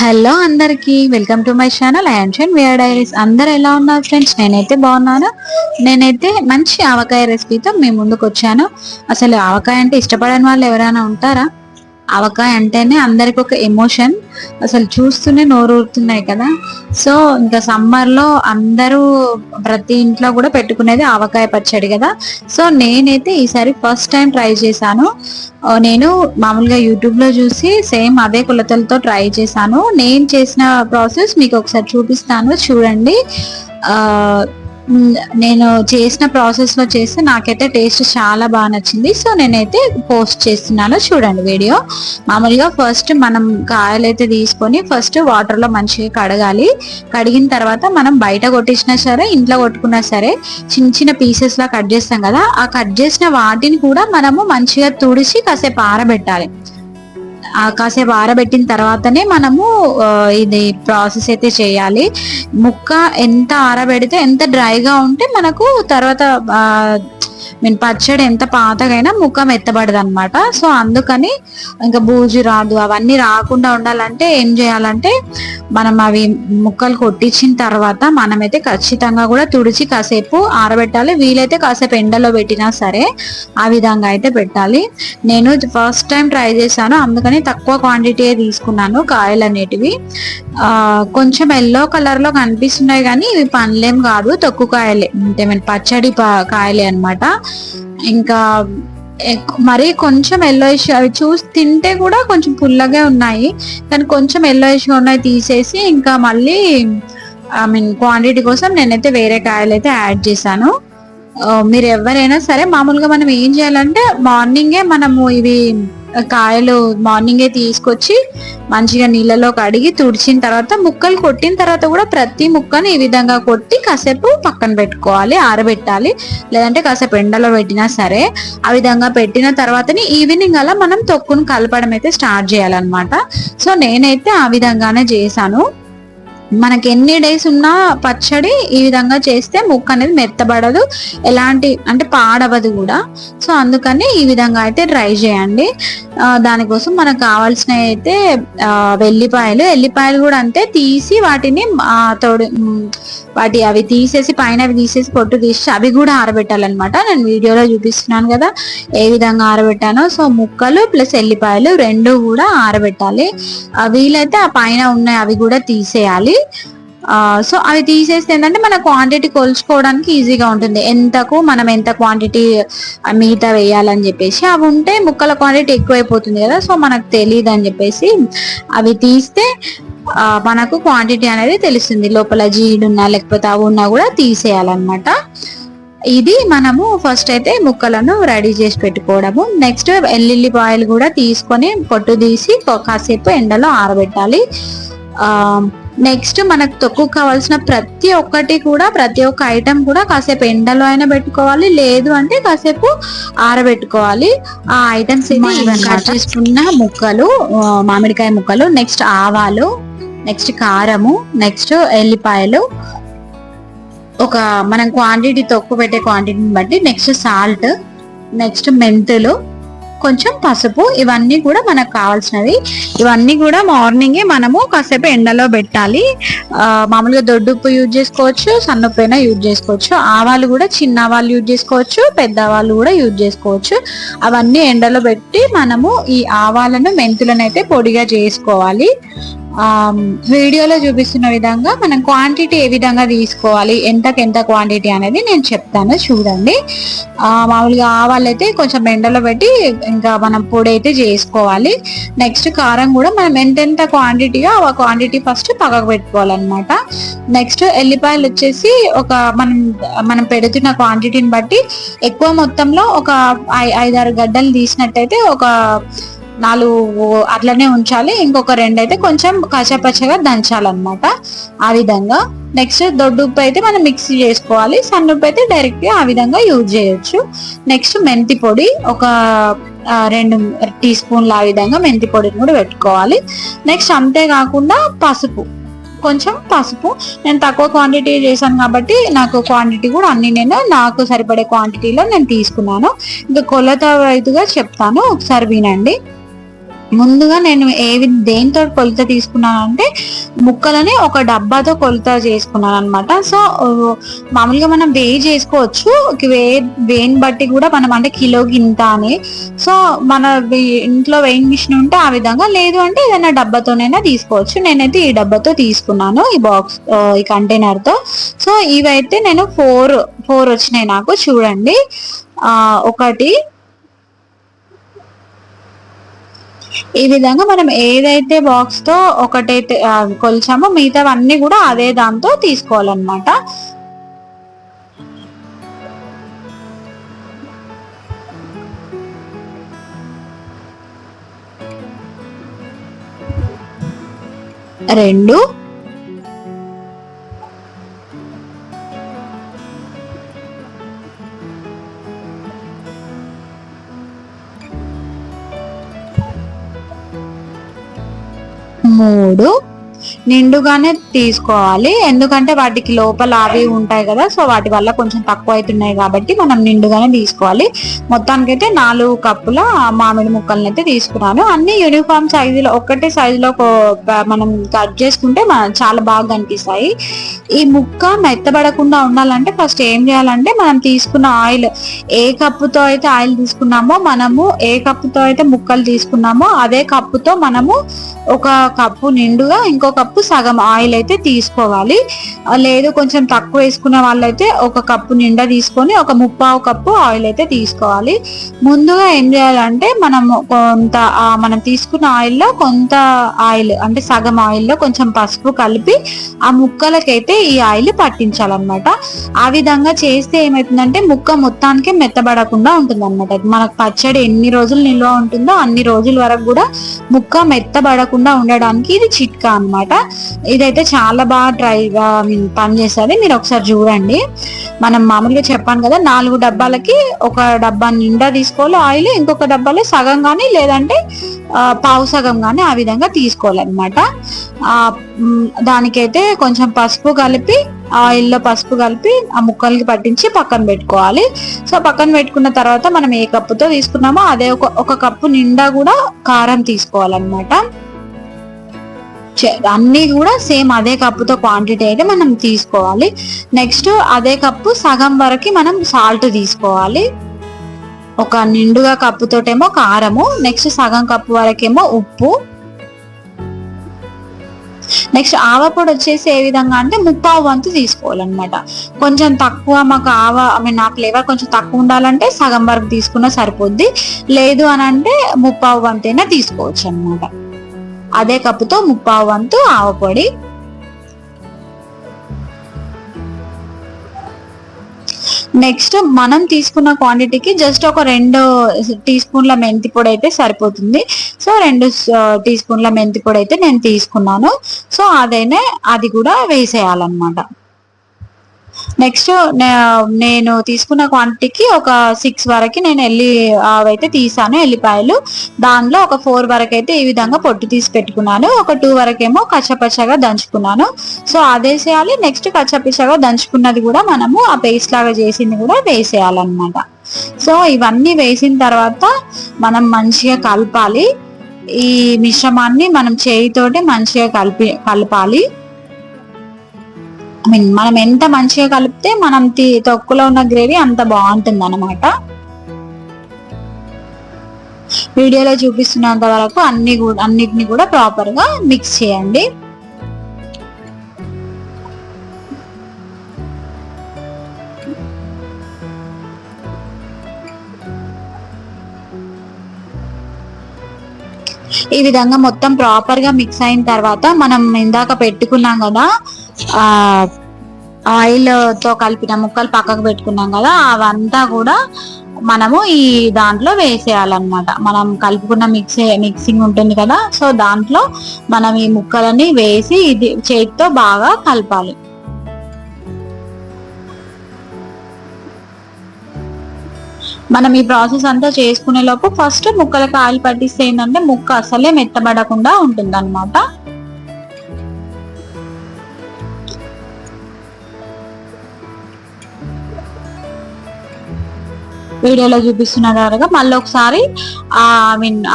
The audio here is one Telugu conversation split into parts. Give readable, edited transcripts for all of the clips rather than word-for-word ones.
హలో అందరికి welcome to my channel I'm VR diaries. అందరు ఎలా ఉన్నారు ఫ్రెండ్స్? నేనైతే బాగున్నాను. నేనైతే మంచి ఆవకాయ రెసిపీతో మీ ముందుకు వచ్చాను. అసలు ఆవకాయ అంటే ఇష్టపడని వాళ్ళు ఎవరైనా ఉంటారా? ఆవకాయ అంటేనే అందరికి ఒక ఎమోషన్. అసలు చూస్తూనే నోరూరుతున్నాయి కదా. సో ఇంకా సమ్మర్ లో అందరూ ప్రతి ఇంట్లో కూడా పెట్టుకునేది ఆవకాయ పచ్చడి కదా. సో నేనైతే ఈసారి ఫస్ట్ టైం ట్రై చేశాను. నేను మామూలుగా యూట్యూబ్ లో చూసి సేమ్ అదే కొలతలతో ట్రై చేశాను. నేను చేసిన ప్రాసెస్ మీకు ఒకసారి చూపిస్తాను, చూడండి. ఆ నేను చేసిన ప్రాసెస్ లో చేస్తే నాకైతే టేస్ట్ చాలా బాగా నచ్చింది. సో నేనైతే పోస్ట్ చేస్తున్నాను, చూడండి వీడియో. మామూలుగా ఫస్ట్ మనం కాయలు అయితే తీసుకొని ఫస్ట్ వాటర్ లో మంచిగా కడగాలి. కడిగిన తర్వాత మనం బయట కొట్టించినా సరే ఇంట్లో కొట్టుకున్నా సరే చిన్న చిన్న పీసెస్ లా కట్ చేస్తాం కదా, ఆ కట్ చేసిన వాటిని కూడా మనము మంచిగా తుడిచి కాసేపు ఆరబెట్టాలి. కాసేపు ఆరబెట్టిన తర్వాతనే మనము ఇది ప్రాసెస్ అయితే చేయాలి. ముక్క ఎంత ఆరబెడితే ఎంత డ్రైగా ఉంటే మనకు తర్వాత పచ్చడి ఎంత పాతగైనా ముక్క మెత్తబడదు అనమాట. సో అందుకని ఇంకా బూజు రాదు, అవన్నీ రాకుండా ఉండాలంటే ఏం చేయాలంటే మనం అవి ముక్కలు కొట్టించిన తర్వాత మనమైతే ఖచ్చితంగా కూడా తుడిచి కాసేపు ఆరబెట్టాలి. వీలైతే కాసేపు ఎండలో పెట్టినా సరే ఆ విధంగా అయితే పెట్టాలి. నేను ఫస్ట్ టైం ట్రై చేశాను, అందుకని తక్కువ క్వాంటిటీ తీసుకున్నాను కాయలు అనేటివి. కొంచెం ఎల్లో కలర్ లో కనిపిస్తున్నాయి కానీ ఇవి పండ్లేం కాదు, తొక్కు కాయలే, అంటే పచ్చడి కాయలే అనమాట. ఇంకా మరి కొంచెం ఎల్లోయిష్, అవి చూసి తింటే కూడా కొంచెం పుల్లగా ఉన్నాయి కానీ కొంచెం ఎల్లోయిష్గా ఉన్నాయి తీసేసి ఇంకా మళ్ళీ క్వాంటిటీ కోసం నేనైతే వేరే కాయలు అయితే యాడ్ చేశాను. మీరు ఎవరైనా సరే మామూలుగా మనం ఏం చేయాలంటే మార్నింగే మనము ఇవి కాయలు మార్నింగే తీసుకొచ్చి మంచిగా నీళ్ళలో కడిగి తుడిచిన తర్వాత ముక్కలు కొట్టిన తర్వాత కూడా ప్రతి ముక్కని ఈ విధంగా కొట్టి కాసేపు పక్కన పెట్టుకోవాలి, ఆరబెట్టాలి. లేదంటే కాసేపు ఎండలో పెట్టినా సరే ఆ విధంగా పెట్టిన తర్వాతని ఈవినింగ్ అలా మనం తొక్కును కలపడం అయితే స్టార్ట్ చేయాలన్నమాట. సో నేనైతే ఆ విధంగానే చేశాను. మనకి ఎన్ని డేస్ ఉన్నా పచ్చడి ఈ విధంగా చేస్తే ముక్క అనేది మెత్తబడదు, ఎలాంటి అంటే పాడవదు కూడా. సో అందుకని ఈ విధంగా అయితే ట్రై చేయండి. దానికోసం మనకు కావాల్సినవి అయితే ఎల్లిపాయలు కూడా అంతే, తీసి వాటిని అవి తీసేసి పైన అవి తీసేసి పొట్టు తీసి అవి కూడా ఆరబెట్టాలన్నమాట. నేను వీడియోలో చూపిస్తున్నాను కదా ఏ విధంగా ఆరబెట్టానో. సో ముక్కలు ప్లస్ ఎల్లిపాయలు రెండు కూడా ఆరబెట్టాలి. వీలైతే ఆ పైన ఉన్నాయి అవి కూడా తీసేయాలి. సో అవి తీసేస్తే ఏంటంటే మన క్వాంటిటీ కొలుచుకోవడానికి ఈజీగా ఉంటుంది, మనం ఎంత క్వాంటిటీ మిగతా వేయాలని చెప్పేసి. అవి ఉంటే ముక్కల క్వాంటిటీ ఎక్కువైపోతుంది కదా, సో మనకు తెలియదు అని చెప్పేసి అవి తీస్తే మనకు క్వాంటిటీ అనేది తెలుస్తుంది. లోపల జీడున్నా లేకపోతే అవి ఉన్నా కూడా తీసేయాలన్నమాట. ఇది మనము ఫస్ట్ అయితే ముక్కలను రెడీ చేసి పెట్టుకోవడము. నెక్స్ట్ ఎల్లుల్లిపాయలు కూడా తీసుకొని పొట్టు తీసి కాసేపు ఎండలో ఆరబెట్టాలి. నెక్స్ట్ మనకు తొక్కు కావాల్సిన ప్రతి ఒక్క ఐటమ్ కూడా కాసేపు ఎండలో అయినా పెట్టుకోవాలి, లేదు అంటే కాసేపు ఆరబెట్టుకోవాలి. ఆ ఐటమ్స్ కట్ చేసుకున్న ముక్కలు, మామిడికాయ ముక్కలు, నెక్స్ట్ ఆవాలు, నెక్స్ట్ కారము, నెక్స్ట్ ఎల్లిపాయలు, మనం క్వాంటిటీ తొక్కు పెట్టే క్వాంటిటీని బట్టి, నెక్స్ట్ సాల్ట్, నెక్స్ట్ మెంతులు, కొంచెం పసుపు, ఇవన్నీ కూడా మనకు కావాల్సినవి. ఇవన్నీ కూడా మార్నింగే మనము కాసేపు ఎండలో పెట్టాలి. మామూలుగా దొడ్డుప్పు యూజ్ చేసుకోవచ్చు, సన్నుప్పు అయినా యూజ్ చేసుకోవచ్చు. ఆవాలు కూడా చిన్న ఆవాలు యూజ్ చేసుకోవచ్చు, పెద్ద ఆవాలు కూడా యూజ్ చేసుకోవచ్చు. అవన్నీ ఎండలో పెట్టి మనము ఈ ఆవాలను మెంతులను అయితే పొడిగా చేసుకోవాలి. వీడియోలో చూపిస్తున్న విధంగా మనం క్వాంటిటీ ఏ విధంగా తీసుకోవాలి, ఎంత క్వాంటిటీ అనేది నేను చెప్తాను, చూడండి. మామూలుగా ఆవాలు అయితే కొంచెం ఎండలో పెట్టి ఇంకా మనం పొడి అయితే చేసుకోవాలి. నెక్స్ట్ కారం కూడా మనం ఎంత క్వాంటిటీగా ఆ క్వాంటిటీ ఫస్ట్ పక్కకు పెట్టుకోవాలన్నమాట. నెక్స్ట్ ఎల్లిపాయలు వచ్చేసి మనం పెడుతున్న క్వాంటిటీని బట్టి ఎక్కువ మొత్తంలో ఒక 5-6 గడ్డలు తీసినట్టయితే ఒక 4 అట్లనే ఉంచాలి. ఇంకొక 2 అయితే కొంచెం కచ్చపచ్చగా దంచాలన్నమాట, ఆ విధంగా. నెక్స్ట్ దొడ్డుప్పు అయితే మనం మిక్సీ చేసుకోవాలి, సన్నుప్పు అయితే డైరెక్ట్ గా ఆ విధంగా యూజ్ చేయొచ్చు. నెక్స్ట్ మెంతి పొడి ఒక 2 టీ స్పూన్లు ఆ విధంగా మెంతి పొడిని కూడా పెట్టుకోవాలి. నెక్స్ట్ అంతేకాకుండా కొంచెం పసుపు. నేను తక్కువ క్వాంటిటీ చేశాను కాబట్టి నాకు క్వాంటిటీ కూడా నాకు సరిపడే క్వాంటిటీలో నేను తీసుకున్నాను. ఇంకా కొలత రైతుగా చెప్తాను, ఒకసారి వినండి. ముందుగా నేను దేంతో కొలత తీసుకున్నాను అంటే ముక్కలని ఒక డబ్బాతో కొలత చేసుకున్నాను అనమాట. సో మామూలుగా మనం వేయి చేసుకోవచ్చు, వేయిని బట్టి కూడా మనం అంటే కిలోకి ఇంత అని. సో మన ఇంట్లో వెయింగ్ మిషన్ ఉంటే ఆ విధంగా, లేదు అంటే ఏదైనా డబ్బాతోనైనా తీసుకోవచ్చు. నేనైతే ఈ డబ్బాతో తీసుకున్నాను, ఈ బాక్స్ ఈ కంటైనర్ తో. సో ఇవైతే నేను ఫోర్ వచ్చినాయి నాకు. చూడండి, ఒకటి ఈ విధంగా మనం ఏదైతే బాక్స్ తో ఒకటైతే కొలిచామో మిగతావన్నీ కూడా అదే దాంతో తీసుకోవాలన్నమాట. రెండు, మూడు. నిండుగానే తీసుకోవాలి, ఎందుకంటే వాటికి లోపల అవి ఉంటాయి కదా, సో వాటి వల్ల కొంచెం తక్కువ అవుతున్నాయి కాబట్టి మనం నిండుగానే తీసుకోవాలి. మొత్తానికి అయితే 4 కప్పుల మామిడి ముక్కలను అయితే తీసుకున్నాను. అన్ని యూనిఫామ్ సైజులో, ఒకటే సైజులో మనం కట్ చేసుకుంటే చాలా బాగా కనిపిస్తాయి. ఈ ముక్క మెత్తబడకుండా ఉండాలంటే ఫస్ట్ ఏం చేయాలంటే, మనం తీసుకున్న ఆయిల్, ఏ కప్పుతో అయితే ఆయిల్ తీసుకున్నామో, మనము ఏ కప్పుతో అయితే ముక్కలు తీసుకున్నామో అదే కప్పుతో మనము ఒక కప్పు నిండుగా ఇంకో కప్పు సగం ఆయిల్ అయితే తీసుకోవాలి. లేదు కొంచెం తక్కువ వేసుకునే వాళ్ళైతే ఒక కప్పు నిండా తీసుకొని ఒక 1/2 కప్పు ఆయిల్ అయితే తీసుకోవాలి. ముందుగా ఏం చేయాలంటే, మనం తీసుకున్న ఆయిల్లో కొంత ఆయిల్ అంటే సగం ఆయిల్లో కొంచెం పసుపు కలిపి ఆ ముక్కలకైతే ఈ ఆయిల్ పట్టించాలన్నమాట. ఆ విధంగా చేస్తే ఏమైతుందంటే ముక్క మొత్తానికి మెత్తబడకుండా ఉంటుంది అనమాట. మనకు పచ్చడి ఎన్ని రోజులు నిల్వ ఉంటుందో అన్ని రోజుల వరకు కూడా ముక్క మెత్తబడకుండా ఉండడానికి ఇది చిట్కా అన్నమాట. ఇదైతే చాలా బాగా పనిచేస్తుంది, మీరు ఒకసారి చూడండి. మనం మామూలుగా చెప్పాను కదా, 4 డబ్బాలకి ఒక డబ్బా నిండా తీసుకోవాలి ఆయిల్, ఇంకొక డబ్బాలో సగం కానీ లేదంటే పావు సగం కానీ ఆ విధంగా తీసుకోవాలన్నమాట. దానికైతే కొంచెం పసుపు కలిపి, ఆయిల్లో పసుపు కలిపి ఆ ముక్కలకి పట్టించి పక్కన పెట్టుకోవాలి. సో పక్కన పెట్టుకున్న తర్వాత మనం ఏ కప్పుతో తీసుకున్నామో అదే ఒక కప్పు నిండా కూడా కారం తీసుకోవాలన్నమాట. అన్ని కూడా సేమ్ అదే కప్పుతో క్వాంటిటీ అయితే మనం తీసుకోవాలి. నెక్స్ట్ అదే కప్పు సగం వరకు మనం సాల్ట్ తీసుకోవాలి. ఒక నిండుగా కప్పుతోటేమో కారము, నెక్స్ట్ సగం కప్పు వరకేమో ఉప్పు. నెక్స్ట్ ఆవపొడి వచ్చేసి ఏ విధంగా అంటే 1/2 వంతు తీసుకోవాలన్నమాట. కొంచెం తక్కువ మాకు నా ఫ్లేవర్ కొంచెం తక్కువ ఉండాలంటే సగం వరకు తీసుకున్నా సరిపోద్ది, లేదు అని అంటే 1/2 వంతైనా తీసుకోవచ్చు అనమాట. అదే కప్పుతో 1/2 వంతు ఆవపొడి. నెక్స్ట్ మనం తీసుకున్న క్వాంటిటీకి జస్ట్ ఒక 2 టీ స్పూన్ల మెంతి పొడి అయితే సరిపోతుంది. సో 2 టీ స్పూన్ల మెంతి పొడి అయితే నేను తీసుకున్నాను. సో అది కూడా వేసేయాలన్నమాట. నెక్స్ట్ నేను తీసుకున్న క్వాంటిటీకి ఒక 6 వరకు నేను అవైతే తీసాను ఎల్లిపాయలు. దానిలో ఒక 4 వరకు అయితే ఈ విధంగా పొట్టు తీసి పెట్టుకున్నాను, ఒక 2 వరకేమో కచ్చపచ్చగా దంచుకున్నాను. సో అదేసేయాలి. నెక్స్ట్ కచ్చపచ్చగా దంచుకున్నది కూడా మనము ఆ పేస్ట్ లాగా చేసింది కూడా వేసేయాలన్నమాట. సో ఇవన్నీ వేసిన తర్వాత మనం మంచిగా కలపాలి. ఈ మిశ్రమాన్ని మనం చేయితోటి మంచిగా కలపాలి. మనం ఎంత మంచిగా కలిపితే మనం తొక్కులో ఉన్న గ్రేవీ అంత బాగుంటుంది అన్నమాట. వీడియోలో చూపిస్తున్నంత వరకు అన్నిటిని కూడా ప్రాపర్ గా మిక్స్ చేయండి. ఈ విధంగా మొత్తం ప్రాపర్ గా మిక్స్ అయిన తర్వాత మనం ఇందాక పెట్టుకున్నాం కదా, ఆయిల్ తో కలిపిన ముక్కలు పక్కకు పెట్టుకున్నాం కదా, అవంతా కూడా మనము ఈ దాంట్లో వేసేయాలన్నమాట. మనం కలుపుకున్న మిక్సింగ్ ఉంటుంది కదా, సో దాంట్లో మనం ఈ ముక్కలని వేసి ఇది చేతితో బాగా కలపాలి. మనం ఈ ప్రాసెస్ అంతా చేసుకునే లోపు ఫస్ట్ ముక్కలకు ఆయిల్ పట్టిస్తే ఏంటంటే ముక్క అసలే మెత్తబడకుండా ఉంటుంది అన్నమాట. వీడియోలో చూపిస్తున్నట్టుగా మళ్ళీ ఒకసారి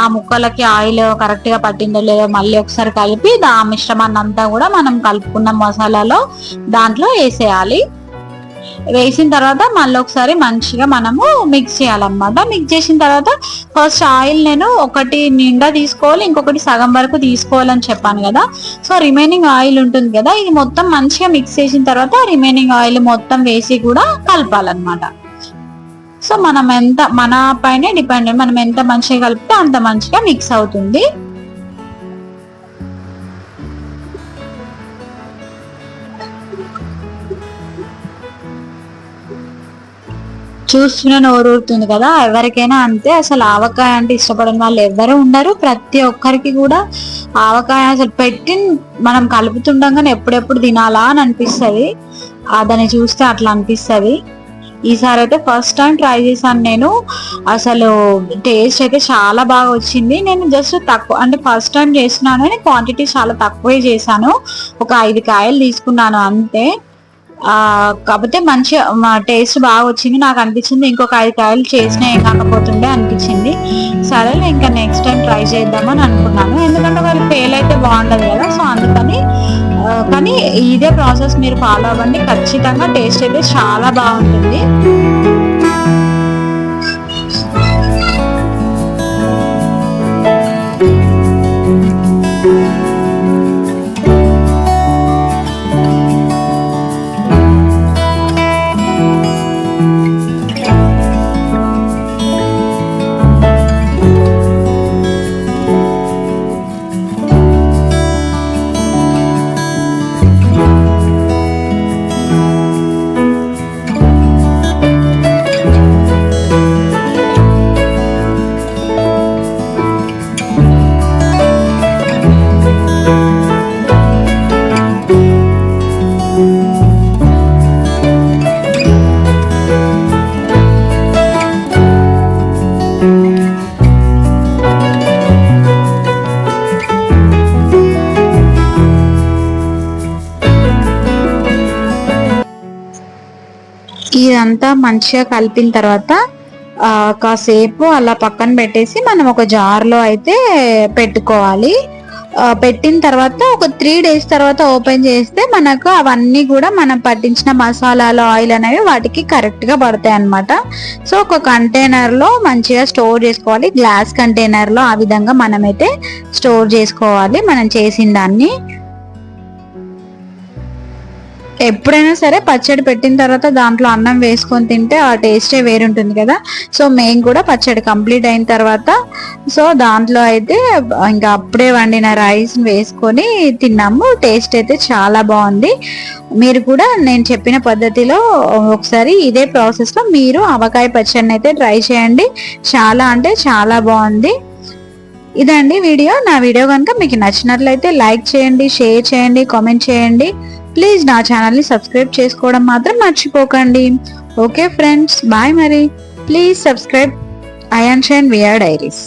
ఆ ముక్కలకి ఆయిల్ కరెక్ట్ గా పట్టిందో లేదో మళ్ళీ ఒకసారి కలిపి ఆ మిశ్రమాన్ని అంతా కూడా మనం కలుపుకున్న మసాలాలో దాంట్లో వేసేయాలి. వేసిన తర్వాత మళ్ళీ ఒకసారి మంచిగా మనము మిక్స్ చేయాలన్నమాట. మిక్స్ చేసిన తర్వాత ఫస్ట్ ఆయిల్ నేను ఒకటి నిండా తీసుకోవాలి, ఇంకొకటి సగం వరకు తీసుకోవాలని చెప్పాను కదా. సో రిమైనింగ్ ఆయిల్ ఉంటుంది కదా, ఇది మొత్తం మంచిగా మిక్స్ చేసిన తర్వాత రిమైనింగ్ ఆయిల్ మొత్తం వేసి కూడా కలపాలన్నమాట. సో మన పైనే డిపెండ్, మనం ఎంత మంచిగా కలిపితే అంత మంచిగా మిక్స్ అవుతుంది. చూస్తున్న నోరూరుతుంది కదా, ఎవరికైనా అంతే. అసలు ఆవకాయ అంటే ఇష్టపడని వాళ్ళు ఎవరు ఉండరు. ప్రతి ఒక్కరికి కూడా ఆవకాయ అసలు మనం కలుపుతుండగానే ఎప్పుడెప్పుడు తినాలా అని అనిపిస్తుంది. దాన్ని చూస్తే అట్లా అనిపిస్తుంది. ఈసారి అయితే ఫస్ట్ టైం ట్రై చేశాను నేను. అసలు టేస్ట్ అయితే చాలా బాగా వచ్చింది. నేను జస్ట్ తక్కువ అంటే ఫస్ట్ టైం చేస్తున్నాను అని క్వాంటిటీ చాలా తక్కువే చేశాను. ఒక 5 కాయలు తీసుకున్నాను అంతే. కాకపోతే మంచి టేస్ట్ బాగా వచ్చింది. నాకు అనిపించింది ఇంకొక 5 కాయలు చేసినా ఏం కాకపోతుండే అనిపించింది. సరే ఇంకా నెక్స్ట్ టైం ట్రై చేద్దామని అనుకున్నాను. ఎందుకంటే వాళ్ళు ఫెయిల్ అయితే బాగుండదు కదా, సో అందుకని. కానీ ఇదే ప్రాసెస్ మీరు ఫాలో అవ్వండి, ఖచ్చితంగా టేస్ట్ అయితే చాలా బాగుంటుంది. ఇదంతా మంచిగా కలిపిన తర్వాత కాసేపు అలా పక్కన పెట్టేసి మనం ఒక జార్లో అయితే పెట్టుకోవాలి. పెట్టిన తర్వాత ఒక 3 days తర్వాత ఓపెన్ చేస్తే మనకు అవన్నీ కూడా మనం పట్టించిన మసాలాలు, ఆయిల్ అనేవి వాటికి కరెక్ట్ గా పడతాయి అన్నమాట. సో ఒక కంటైనర్ లో మంచిగా స్టోర్ చేసుకోవాలి. గ్లాస్ కంటైనర్ లో ఆ విధంగా మనమైతే స్టోర్ చేసుకోవాలి మనం చేసిన దాన్ని. ఎప్పుడైనా సరే పచ్చడి పెట్టిన తర్వాత దాంట్లో అన్నం వేసుకొని తింటే ఆ టేస్టే వేరుంటుంది కదా. సో మేము కూడా పచ్చడి కంప్లీట్ అయిన తర్వాత సో దాంట్లో అయితే ఇంకా అప్పుడే వండిన రైస్ వేసుకొని తిన్నాము. టేస్ట్ అయితే చాలా బాగుంది. మీరు కూడా నేను చెప్పిన పద్ధతిలో ఒకసారి ఇదే ప్రాసెస్లో మీరు ఆవకాయ పచ్చడిని అయితే ట్రై చేయండి. చాలా అంటే చాలా బాగుంది. ఇదండి వీడియో. నా వీడియో కనుక మీకు నచ్చినట్లయితే లైక్ చేయండి, షేర్ చేయండి, కామెంట్ చేయండి. ప్లీజ్ నా ఛానల్ని సబ్స్క్రైబ్ చేసుకోవడం మాత్రం మర్చిపోకండి. Okay friends, bye. మరి please subscribe Ayansh and VR diaries.